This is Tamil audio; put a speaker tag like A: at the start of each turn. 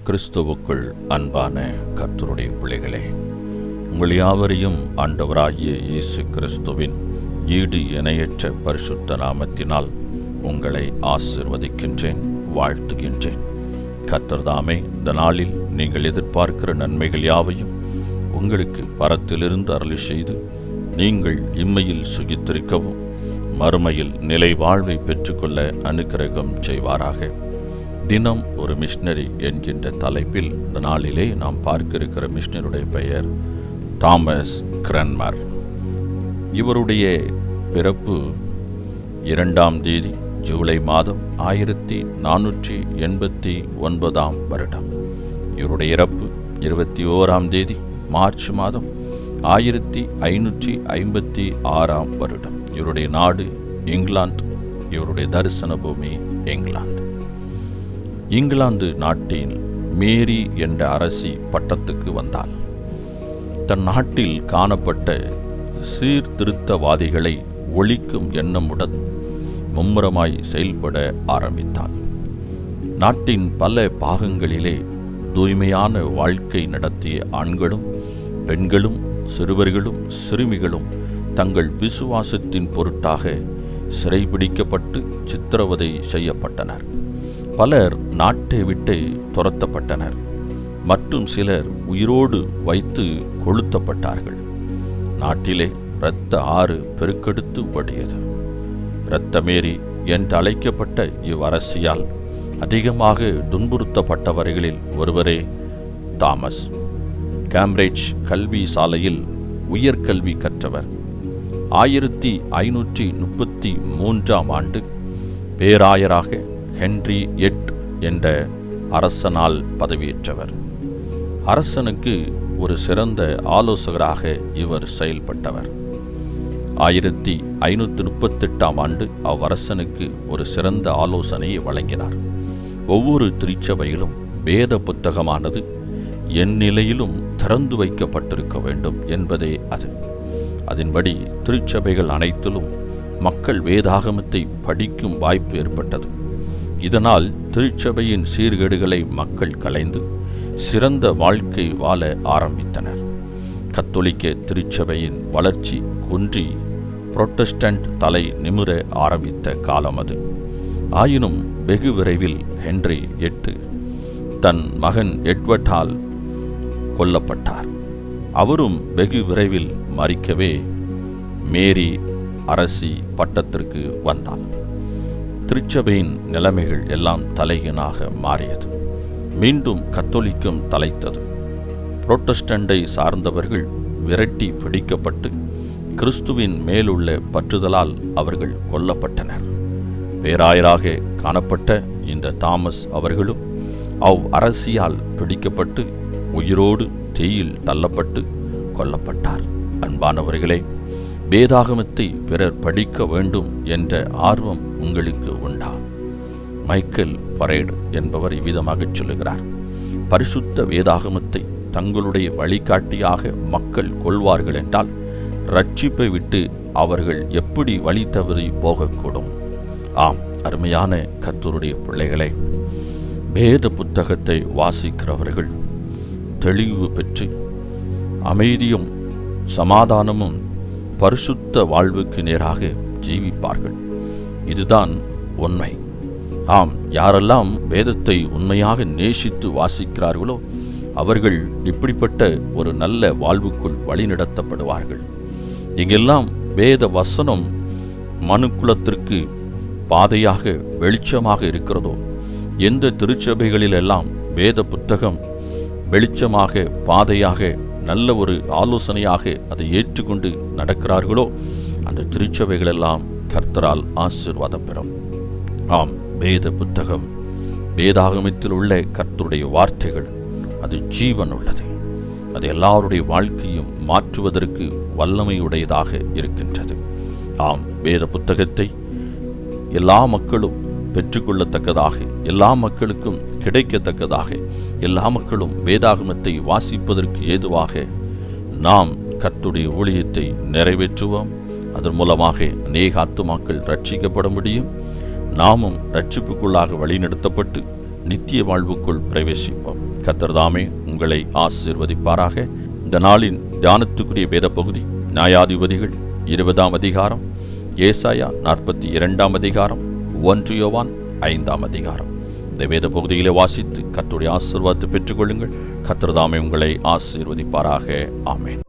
A: கிறிஸ்துவுக்குள் அன்பான கர்த்தருடைய பிள்ளைகளே, உங்கள் யாவரையும் ஆண்டவராகிய இயேசு கிறிஸ்துவின் ஈடு இணையற்ற பரிசுத்த நாமத்தினால் உங்களை ஆசீர்வதிக்கின்றேன், வாழ்த்துகின்றேன். கர்த்தர் தாமே இந்த நாளில் நீங்கள் எதிர்பார்க்கிற நன்மைகள் யாவையும் உங்களுக்கு பரத்திலிருந்து அருளி செய்து நீங்கள் இம்மையில் சுகித்திருக்கவும் மறுமையில் நிலை வாழ்வை பெற்றுக்கொள்ள அனுக்கிரகம் செய்வாராக. தினம் ஒரு மிஷனரி என்கின்ற தலைப்பில் இந்த நாளிலே நாம் பார்க்க இருக்கிற மிஷனருடைய பெயர் தாமஸ் கிரன்மர். இவருடைய பிறப்பு 2ஆம் தேதி ஜூலை மாதம் 1489 வருடம். இவருடைய இறப்பு 21ஆம் தேதி மார்ச் மாதம் 1556 வருடம். இவருடைய நாடு இங்கிலாந்து. இவருடைய தரிசன பூமி இங்கிலாந்து. இங்கிலாந்து நாட்டில் மேரி என்ற அரசி பட்டத்துக்கு வந்தாள். தன் நாட்டில் காணப்பட்ட சீர்திருத்தவாதிகளை ஒழிக்கும் எண்ணமுடன் மும்முரமாய் செயல்பட ஆரம்பித்தாள். நாட்டின் பல பாகங்களிலே தூய்மையான வாழ்க்கை நடத்திய ஆண்களும் பெண்களும் சிறுவர்களும் சிறுமிகளும் தங்கள் விசுவாசத்தின் பொருட்டாக சிறைபிடிக்கப்பட்டு சித்திரவதை செய்யப்பட்டனர். பலர் நாட்டை விட்டு துரத்தப்பட்டனர். மற்றும் சிலர் உயிரோடு வைத்து கொளுத்தப்பட்டார்கள். நாட்டிலே இரத்த ஆறு பெருக்கெடுத்து ஓடியது. இரத்தமேரி என்று அழைக்கப்பட்ட இவ்வரசியால் அதிகமாக துன்புறுத்தப்பட்டவர்களில் ஒருவரே தாமஸ். கேம்பிரிட்ஜ் கல்வி சாலையில் உயர்கல்வி கற்றவர். 1533 ஆண்டு பேராயராக ஹென்றி 8 என்ற அரசனால் பதவியேற்றவர். அரசனுக்கு ஒரு சிறந்த ஆலோசகராக இவர் செயல்பட்டவர். 1538 ஆண்டு அவ்வரசனுக்கு ஒரு சிறந்த ஆலோசனையை வழங்கினார். ஒவ்வொரு திருச்சபையிலும் வேத புத்தகமானது எந்நிலையிலும் திறந்து வைக்கப்பட்டிருக்க வேண்டும் என்பதே அது. அதன்படி திருச்சபைகள் அனைத்திலும் மக்கள் வேதாகமத்தை படிக்கும் வாய்ப்பு ஏற்பட்டது. இதனால் திருச்சபையின் சீர்கேடுகளை மக்கள் களைந்து சிறந்த வாழ்க்கை வாழ ஆரம்பித்தனர். கத்தோலிக்க திருச்சபையின் வளர்ச்சி குன்றி புரோட்டஸ்டன்ட் தலை நிமிர ஆரம்பித்த காலம் அது. ஆயினும் வெகு விரைவில் ஹென்றி 8 தன் மகன் எட்வர்டால் கொல்லப்பட்டார். அவரும் வெகு விரைவில் மரிக்கவே மேரி அரசி பட்டத்திற்கு வந்தாள். திருச்சபையின் நிலைமைகள் எல்லாம் தலைகீழாக மாறியது. மீண்டும் கத்தோலிக்கம் தலைத்தது. புரோட்டஸ்டண்டை சார்ந்தவர்கள் விரட்டி பிடிக்கப்பட்டு கிறிஸ்துவின் மேலுள்ள பற்றுதலால் அவர்கள் கொல்லப்பட்டனர். பேராயராக காணப்பட்ட இந்த தாமஸ் அவர்களும் அரசியால் பிடிக்கப்பட்டு உயிரோடு தீயில் தள்ளப்பட்டு கொல்லப்பட்டார். அன்பானவர்களே, வேதாகமத்தை பிறர் படிக்க வேண்டும் என்ற ஆர்வம் உங்களுக்கு உண்டா? மைக்கேல் பரேட் என்பவர் இவ்விதமாக சொல்லுகிறார்: பரிசுத்த வேதாகமத்தை தங்களுடைய வழிகாட்டியாக மக்கள் கொள்வார்கள் என்றால் ரட்சிப்பை விட்டு அவர்கள் எப்படி வழி தவறி போகக்கூடும்? ஆம், அருமையான கர்த்தருடைய பிள்ளைகளே, வேத புத்தகத்தை வாசிக்கிறவர்கள் தெளிவு பெற்று அமைதியும் சமாதானமும் பரிசுத்த வாழ்வுக்கு நேராக ஜீவிப்பார்கள். இதுதான் உண்மை. ஆம், யாரெல்லாம் வேதத்தை உண்மையாக நேசித்து வாசிக்கிறார்களோ அவர்கள் இப்படிப்பட்ட ஒரு நல்ல வாழ்வுக்குள் வழிநடத்தப்படுவார்கள். எங்கெல்லாம் வேத வசனம் மனுக்குலத்திற்கு பாதையாக வெளிச்சமாக இருக்கிறதோ, எந்த திருச்சபைகளிலெல்லாம் வேத புத்தகம் வெளிச்சமாக பாதையாக நல்ல ஒரு ஆலோசனையாக அதை ஏற்றுக்கொண்டு நடக்கிறார்களோ அந்த திருச்சபைகளெல்லாம் கர்த்தரால் ஆசீர்வாதம் பெறும். ஆம், வேத புத்தகம், வேதாகமத்தில் உள்ள கர்த்தருடைய வார்த்தைகள் அது ஜீவன் உள்ளது. அது எல்லாருடைய வாழ்க்கையும் மாற்றுவதற்கு வல்லமையுடையதாக இருக்கின்றது. ஆம், வேத புத்தகத்தை எல்லா மக்களும் பெற்றுக்கொள்ளத்தக்கதாக, எல்லா மக்களுக்கும் கிடைக்கத்தக்கதாக, எல்லா மக்களும் வேதாகமத்தை வாசிப்பதற்கு ஏதுவாக நாம் கர்த்தருடைய ஊழியத்தை நிறைவேற்றுவோம். அதன் மூலமாக அநேக ஆத்துமாக்கள் ரட்சிக்கப்பட முடியும். நாமும் ரட்சிப்புக்குள்ளாக வழிநடத்தப்பட்டு நித்திய வாழ்வுக்குள் பிரவேசிப்போம். கர்த்தர் தாமே உங்களை ஆசீர்வதிப்பாராக. இந்த நாளின் தியானத்துக்குரிய வேத பகுதி நியாயாதிபதிகள் 20ஆம் அதிகாரம், ஏசாயா 42ஆம் அதிகாரம், 1 யோவான் 5ஆம் அதிகாரம். இந்த வேத பகுதியிலே வாசித்து கர்த்தருடைய ஆசீர்வாதத்தை பெற்றுக்கொள்ளுங்கள். கர்த்தர் தாமே உங்களை ஆசீர்வதிப்பாராக. ஆமென்.